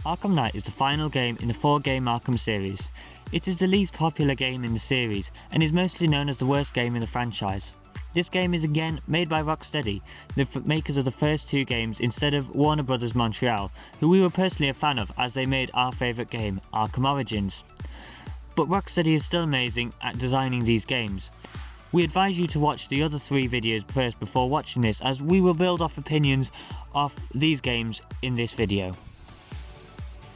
Arkham Knight is the final game in the 4-game Arkham series. It is the least popular game in the series, and is mostly known as the worst game in the franchise. This game is again made by Rocksteady, the makers of the first 2 games, instead of Warner Bros Montreal, who we were personally a fan of as they made our favourite game, Arkham Origins. But Rocksteady is still amazing at designing these games. We advise you to watch the other 3 videos first before watching this, as we will build off opinions of these games in this video.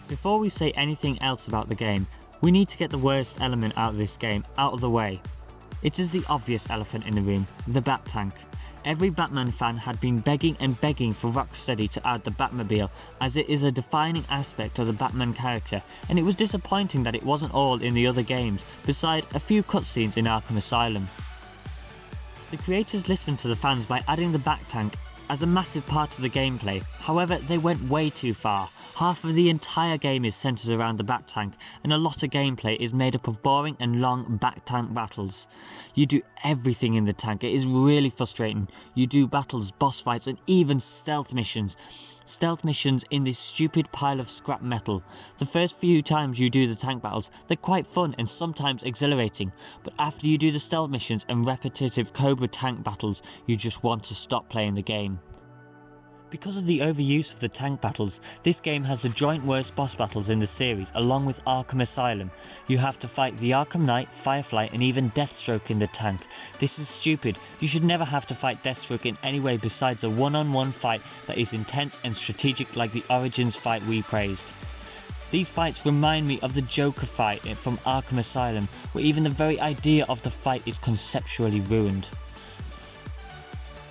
Before we say anything else about the game, we need to get the worst element out of this game out of the way. It is the obvious elephant in the room, the Bat Tank. Every Batman fan had been begging and begging for Rocksteady to add the Batmobile, as it is a defining aspect of the Batman character, and it was disappointing that it wasn't all in the other games, beside a few cutscenes in Arkham Asylum. The creators listened to the fans by adding the Bat Tank as a massive part of the gameplay. However, they went way too far. Half of the entire game is centred around the Bat Tank, and a lot of gameplay is made up of boring and long Bat Tank battles. You do everything in the tank. It is really frustrating. You do battles, boss fights, and even stealth missions. Stealth missions in this stupid pile of scrap metal. The first few times you do the tank battles, they're quite fun and sometimes exhilarating, but after you do the stealth missions and repetitive Cobra tank battles, you just want to stop playing the game. Because of the overuse of the tank battles, this game has the joint worst boss battles in the series, along with Arkham Asylum. You have to fight the Arkham Knight, Firefly, and even Deathstroke in the tank. This is stupid. You should never have to fight Deathstroke in any way besides a one-on-one fight that is intense and strategic like the Origins fight we praised. These fights remind me of the Joker fight from Arkham Asylum, where even the very idea of the fight is conceptually ruined.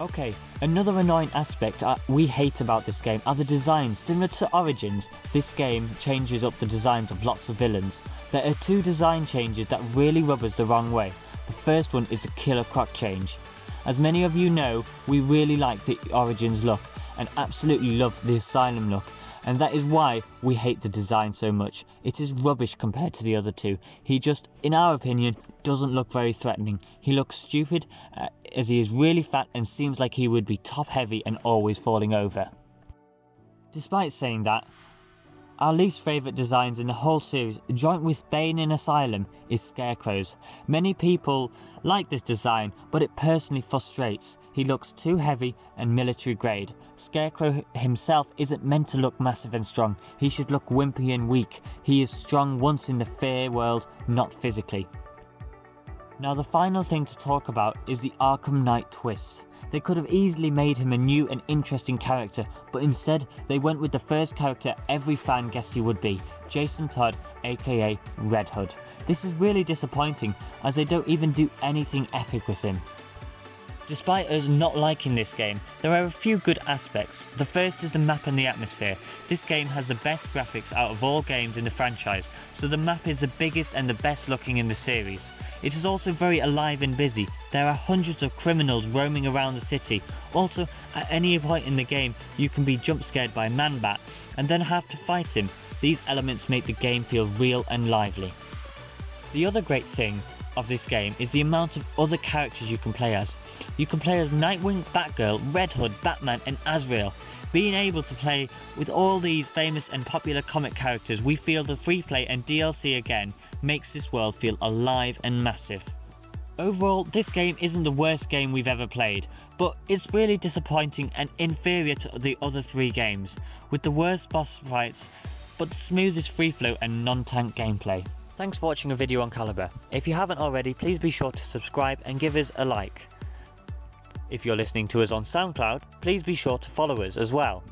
Okay, another annoying aspect we hate about this game are the designs. Similar to Origins, this game changes up the designs of lots of villains. There are 2 design changes that really rub us the wrong way. The first one is the Killer Croc change. As many of you know, we really like the Origins look and absolutely love the Asylum look, and that is why we hate the design so much. It is rubbish compared to the other 2. He just, in our opinion, doesn't look very threatening. He looks stupid as he is really fat and seems like he would be top heavy and always falling over. Despite saying that, our least favourite designs in the whole series, joint with Bane in Asylum, is Scarecrow's. Many people like this design, but it personally frustrates. He looks too heavy and military grade. Scarecrow himself isn't meant to look massive and strong. He should look wimpy and weak. He is strong once in the fair world, not physically. Now the final thing to talk about is the Arkham Knight twist. They could have easily made him a new and interesting character, but instead they went with the first character every fan guessed he would be, Jason Todd, aka Red Hood. This is really disappointing, as they don't even do anything epic with him. Despite us not liking this game, there are a few good aspects. The first is the map and the atmosphere. This game has the best graphics out of all games in the franchise, so the map is the biggest and the best looking in the series. It is also very alive and busy. There are hundreds of criminals roaming around the city. Also, at any point in the game, you can be jump scared by Man-Bat and then have to fight him. These elements make the game feel real and lively. The other great thing of this game is the amount of other characters you can play as. You can play as Nightwing, Batgirl, Red Hood, Batman and Azrael. Being able to play with all these famous and popular comic characters, we feel the free play and DLC again makes this world feel alive and massive. Overall, this game isn't the worst game we've ever played, but it's really disappointing and inferior to the other 3 games, with the worst boss fights but the smoothest free flow and non-tank gameplay. Thanks for watching a video on Calibre. If you haven't already, please be sure to subscribe and give us a like. If you're listening to us on SoundCloud, please be sure to follow us as well.